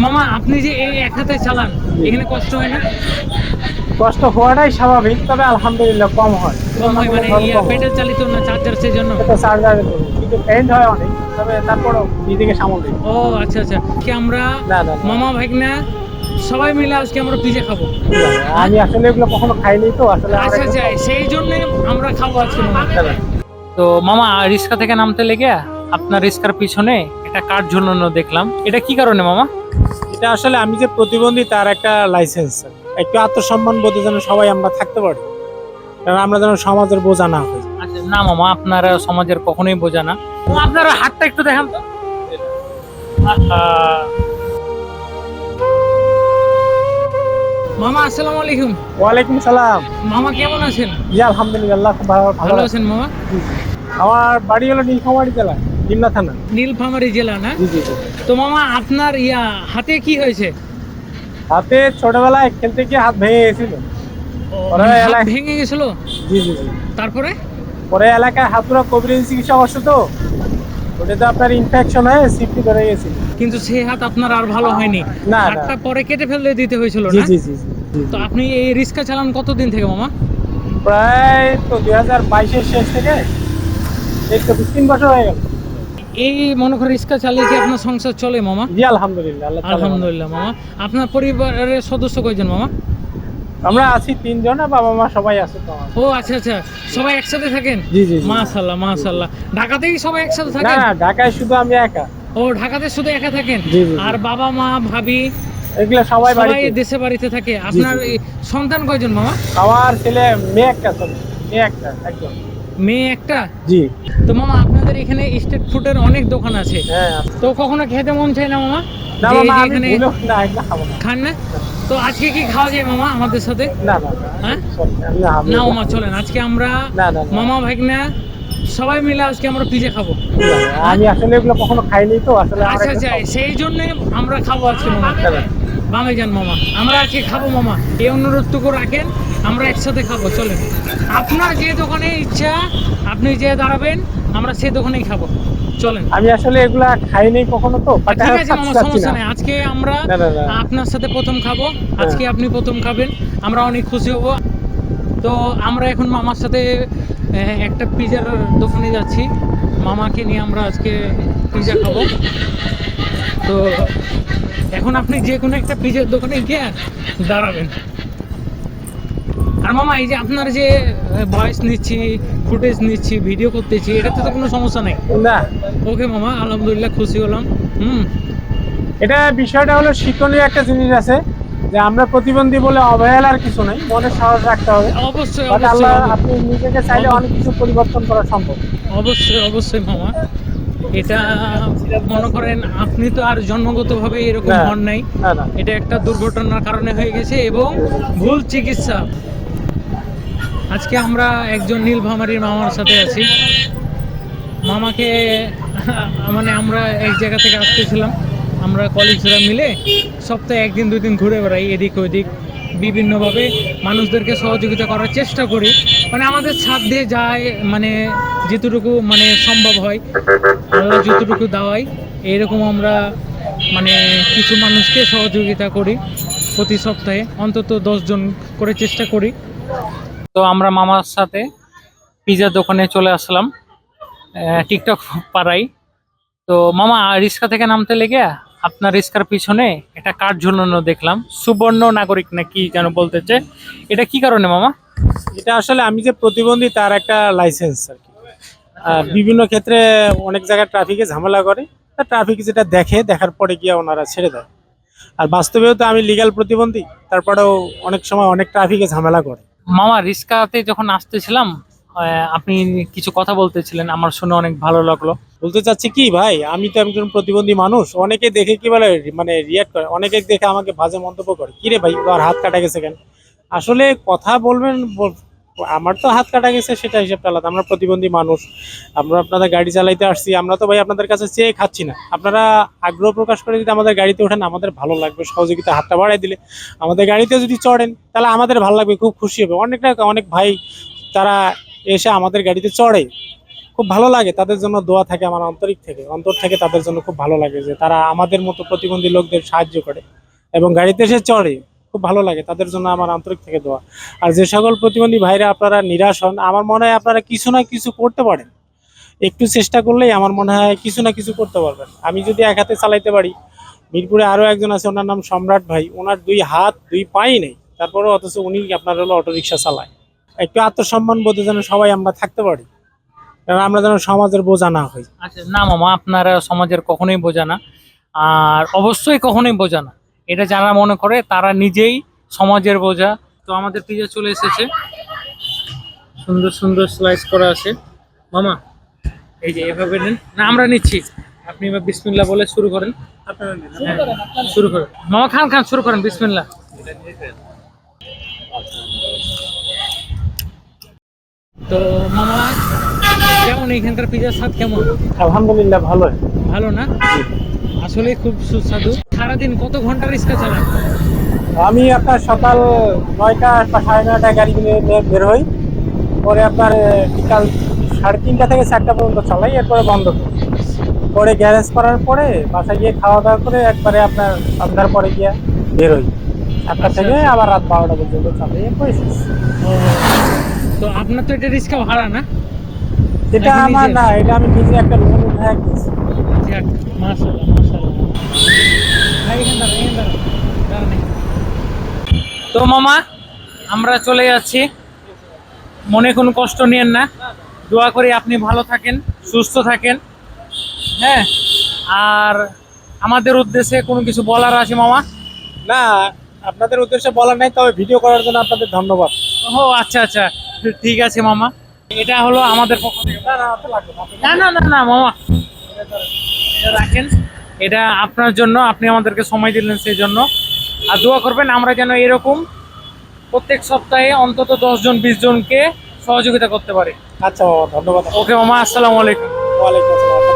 মামা আপনি যে এই এক হাতে চালান, এখানে কষ্ট হয় না? কষ্ট হওয়াটাই স্বাভাবিক, তবে আলহামদুলিল্লাহ কম হয়, কম হয় মানে তুলনামূলকভাবে কম হয়। পেডেল চালিত না চার্জার সেই জন্য? এটা চার্জারে করবো, কিন্তু পেইন্ট হয় অনেক, তবে তারপরও নিজেকে সামল দিই। ও আচ্ছা আচ্ছা, কি আমরা না না না, মামা ভাগনা সবাই মিলে আজকে আমরা পিজা খাবো? না, না, হ্যাঁ? আমি আসলে এগুলো কখনো খাইনি, তো আসলে আমার আচ্ছা একদম আচ্ছা, সেই জন্য আমরা খাবো আজকে মামা। না, না। তো মামা রিক্সা থেকে নামতে লেগে আপনার রিক্সার পিছনে একটা কার্ড ঝুলানো দেখলাম, এটা কি কারণে মামা? এটা আসলে আমি যে প্রতিবন্ধী তার একটা লাইসেন্স, একটু আত্মসম্মান বোধে যেন সবাই আমরা থাকতে পারি, কারণ আমরা যেন সমাজের বোঝা না হই। আচ্ছা না মামা, আপনারা সমাজের কখনোই বোঝা না। ও আপনারা হাতটা একটু দেখান তো। আহা। মামা আসসালামু আলাইকুম। ওয়ালাইকুম সালাম। মামা কেমন আছেন? জি আলহামদুলিল্লাহ, খুব ভালো ভালো ভালো আছি। আছেন মামা? জি, জি। আমার বাড়ি হলো নীলফামারী জেলা, ডিমনা থানা। নীলফামারী জেলা না? জি জি জি। তো মামা আপনার হাতে কি হয়েছে? হাতে ছোটবেলায় খেলতে গিয়ে হাত ভেঙে গেছিল। পরে মানে হাত এলাকায়, ভেঙে গেছিল? জি জি জি, তারপরে? পরে এলাকায় হাতুড়া কবিরাজি চিকিৎসা করছে, তো ওটাতে আপনার ইনফেকশন হয়ে সিপটি ধরে গেছিল। কিন্তু সেই হাত আপনার আর ভালো হয়নি? না না, হাতটা পরে কেটে ফেলে দিতে হয়েছিল জি না? জি জি জি জি, তো জি। আপনি এই রিক্সা চালান কতদিন থেকে মামা? প্রায় তো 2022-এর শেষ থেকে এই তো 3 বছর হয়ে গেল। এই মনে করেন রিক্সা চালিয়ে কি আপনার সংসার চলে মামা? জি আলহামদুলিল্লাহ, আল্লাহ তাআলা ভালো। আলহামদুলিল্লাহ মামা। আপনার পরিবারের সদস্য কয়জন মামা? আমরা আছি 3 জন, বাবা মা সবাই আছে তো আমার। ও আচ্ছা আচ্ছা, সবাই একসাথে থাকেন? জি জি জি। মাশাআল্লাহ মাশাআল্লাহ। ঢাকাতেই সবাই একসাথে না থাকেন? না, ঢাকায় শুধু আমি একা। ও ঢাকাতে শুধু একা থাকেন? জি জি জি। আর বাবা মা ভাবি এগুলা সবাই সবাই বাড়িতে। দেশে বাড়িতে থাকে? জি, আপনার জি, জি। এই সন্তান কয়জন মামা? আমার ছেলে, মেয়ে একটা, সরি, মেয়ে একটা একজন। মেয়ে একটা? জি। তো মামা আপনাদের এখানে স্ট্রিট ফুডের অনেক দোকান আছে, হ্যাঁ। তো কখনো খেতে মন চায় না মামা? না যে এই মামা, যে আমি এখানে ভুলেও না, এগুলা খাবো না। খান না? তো আজকে কি খাওয়া যায় মামা আমাদের সাথে? না না না, হ্যাঁ? sorry, না আমি না এগুলা মামা চলেন, আজকে আমরা না না না, মামা ভাগনা সবাই মিলে আজকে আমরা পিজা খাবো। না, না, আমি আসলে এগুলো কখনো খাইনি, তো আসলে আমার আচ্ছা একদম আচ্ছা, সেই জন্য আমরা খাবো আজকে মামা। না, না। বামে যান মামা, আমরা আজকে খাবো মামা, এই অনুরোধটুকু রাখেন, আমরা একসাথে খাবো চলেন। আপনার যে দোকানে ইচ্ছা আপনি যে দাঁড়াবেন, আমরা সেই দোকানেই খাবো, চলেন। আমি আসলে এগুলা খাইনি কখনো, তো বাট ঠিক আছে মামা, চাচ্ছি সমস্যা না। নেই, আজকে আমরা না না না। আপনার সাথে প্রথম খাবো, আজকে হ্যাঁ। আপনি প্রথম খাবেন, আমরা অনেক খুশি হব। তো আমরা এখন মামার সাথে একটা পিজার দোকানে যাচ্ছি, মামাকে নিয়ে আমরা আজকে পিজা খাবো। তো এখন আপনি যে কোনো একটা পিজার দোকানে গিয়ে দাঁড়াবেন। আর মামা এই যে আপনার যে ভয়েস নিচ্ছি, ফুটেজ নিচ্ছি, ভিডিও করতেছি, এটাতে তো কোনো সমস্যা নেই? না, ওকে মামা, আলহামদুলিল্লাহ, খুশি হলাম। এটা বিষয়টা হলো শিক্ষণীয় একটা জিনিস আছে, যে আমরা প্রতিবন্ধী বলে অবহেলার কিছু নাই, মনে সাহস রাখতে হবে। অবশ্যই বাট অবশ্যই আল্লাহ, আপনি নিজেকে চাইলে অনেক কিছু পরিবর্তন করা সম্ভব। অবশ্যই অবশ্যই মামা, এটা মনে করেন আপনি তো আর জন্মগতভাবে এরকম না হন নাই, না না। এটা একটা দুর্ঘটনার কারণে হয়ে গেছে এবং ভুল চিকিৎসা। আজকে আমরা একজন নীলফামারীর মামার সাথে আছি, মামাকে মানে আমরা এক জায়গা থেকে আসতেছিলাম, আমরা কলিগসরা মিলে সপ্তাহে একদিন দুই দিন ঘুরে বেড়াই এদিক ওদিক, বিভিন্নভাবে মানুষদেরকে সহযোগিতা করার চেষ্টা করি, মানে আমাদের সাধ্যে যায়, মানে যেটুকু মানে সম্ভব হয়, আল্লাহ যতটুকু দেওয়াই, এরকম আমরা মানে কিছু মানুষকে সহযোগিতা করি প্রতি সপ্তাহে অন্তত 10 জন করে চেষ্টা করি। তো আমরা মামার সাথে পিজার দোকানে চলে আসলাম, টিকটক পাড়াই। তো মামা রিক্সা থেকে নামতে লেগে আপনার রিক্সার পিছনে একটা কার্ড ঝুলানো দেখলাম, সুবর্ণ নাগরিক না কি যেন বলতেছে, এটা কি কারণে মামা? এটা আসলে আমি যে প্রতিবন্ধী তার একটা লাইসেন্স আর কি। বিভিন্ন ক্ষেত্রে অনেক জায়গায় ট্রাফিকে ঝামেলা করে, ট্রাফিক যেটা দেখার পরে গিয়ে ওনারা ছেড়ে দেয়। আর বাস্তবেও তো আমি লিগ্যাল প্রতিবন্ধী, তারপরেও অনেক সময় অনেক ট্রাফিকে ঝামেলা করে। মামা রিক্সাতে যখন আসতেছিলাম, আপনি কিছু কথা বলতেছিলেন, আমার শুনে অনেক ভালো লাগলো। বলতে চাচ্ছি কি ভাই, আমি তো একজন প্রতিবন্ধী মানুষ, অনেকে দেখে কি বলে মানে রিয়াক্ট করে, অনেকে দেখে আমাকে বাজে মন্তব্য করে, কি রে ভাই ওর হাত কাটা গেছে কেন। আসলে কথা বলবেন, আমার তো হাত কাটা গেছে সেটা হিসেবটা আলাদা, আমরা প্রতিবন্ধী মানুষ, আমরা আপনাদের গাড়ি চালাইতে আসছি, আমরা তো ভাই আপনাদের কাছে চেয়ে খাচ্ছি না। আপনারা আগ্রহ প্রকাশ করে যদি আমাদের গাড়িতে ওঠেন আমাদের ভালো লাগবে, সহযোগিতা হাতটা বাড়াই দিলে আমাদের গাড়িতে যদি চড়েন তাহলে আমাদের ভালো লাগবে, খুব খুশি হবে। অনেক ভাই তারা এসে আমাদের গাড়িতে চড়ে, খুব ভালো লাগে, তাদের জন্য দোয়া থাকে আমার অন্তর থেকে তাদের জন্য খুব ভালো লাগে যে তারা আমাদের মতো প্রতিবন্ধী লোকদের সাহায্য করে এবং গাড়িতে এসে চড়ে। খুব ভালো লাগে, তাদের জন্য আমার আন্তরিক থেকে দোয়া। আর যে সকল প্রতিবন্ধী ভাইরা আপনারা নিরাশ হন, আমার মনে হয় আপনারা কিছু না কিছু করতে পারেন, একটু চেষ্টা করলেই আমার মনে হয় কিছু না কিছু করতে পারবেন। আমি যদি এক হাতে চালাইতে পারি, মিরপুরে আরো একজন আছে, ওনার নাম সম্রাট ভাই, ওনার 2 হাত 2 পাই নেই, তারপরেও অথচ উনি আপনার হলো অটোরিকশা চালায়। একটু আত্মসম্মান বোধে যেন সবাই আমরা থাকতে পারি, কারণ আমরা যেন সমাজের বোঝা না হই। আচ্ছা, না মামা, আপনারা সমাজের কখনোই বোঝা না, আর অবশ্যই কখনোই বোঝা না। এটা যারা মনে করে তারা নিজেই সমাজের বোঝা। তো আমাদের পিজা চলে এসেছে, সুন্দর সুন্দর স্লাইস করা আছে। মামা, এই যে এভাবে নেন না, আমরা নিচ্ছি। আপনি এবার বিসমিল্লাহ বলে শুরু করেন। হ্যাঁ, শুরু করেন মামা, খান খান, শুরু করেন, বিসমিল্লাহ। তো মামা, কেমন এখানকার পিজার স্বাদ কেমন? আলহামদুলিল্লাহ ভালো। ভালো না? আসলে খুব সুস্বাদু। সারাদিন কত ঘন্টা রিক্সা চালান? আমি আপনার সকাল 9টা বা 9:30 গাড়ি নিয়ে বের হই, পরে আপনার বিকাল 3:30 থেকে 4টা পর্যন্ত চালাই, এরপরে বন্ধ করি। পরে গ্যারেজ করার পরে বাসায় গিয়ে খাওয়া দাওয়া করে একবারে আপনার সন্ধ্যার পরে গিয়ে বের হই। 7টা থেকে আবার রাত 12টা পর্যন্ত চালাই, এরপরে শেষ। তো আপনার তো এটা রিক্সা ভাড়া না? এটা নাকি আমার নিজের? না, এটা আমি নিজে একটা লোন উঠে কিনছি। যাক, মাশাআল্লাহ মাশাআল্লাহ। ভাই, এখানে দাঁড়ান, এখানে দাঁড়ান, দাঁড়ান এখানে। তো মামা, আমরা চলে যাচ্ছি। মনে কোনো কষ্ট নিয়েন না, দোয়া করি আপনি ভালো থাকেন, সুস্থ থাকেন। হ্যাঁ, আর আমাদের উদ্দেশ্যে কোনো কিছু বলার আছে মামা? না, আপনাদের উদ্দেশ্যে বলার নাই, তবে ভিডিও করার জন্য আপনাদের ধন্যবাদ। ও আচ্ছা আচ্ছা, ঠিক আছে মামা, এটা হলো আমাদের পক্ষ থেকে। না না, অত লাগবে না। না না না না মামা, এটা রাখেন, এটা আপনার জন্য, আপনি আমাদেরকে সময় দিলেন সেই জন্য। আর দোয়া করবেন আমরা যেন এরকম প্রত্যেক সপ্তাহে অন্তত 10 জন 20 জনকে সহযোগিতা করতে পারি। আচ্ছা বাবা, ধন্যবাদ। ওকে মামা, আসসালামু আলাইকুম। ওয়ালাইকুম আসসালাম।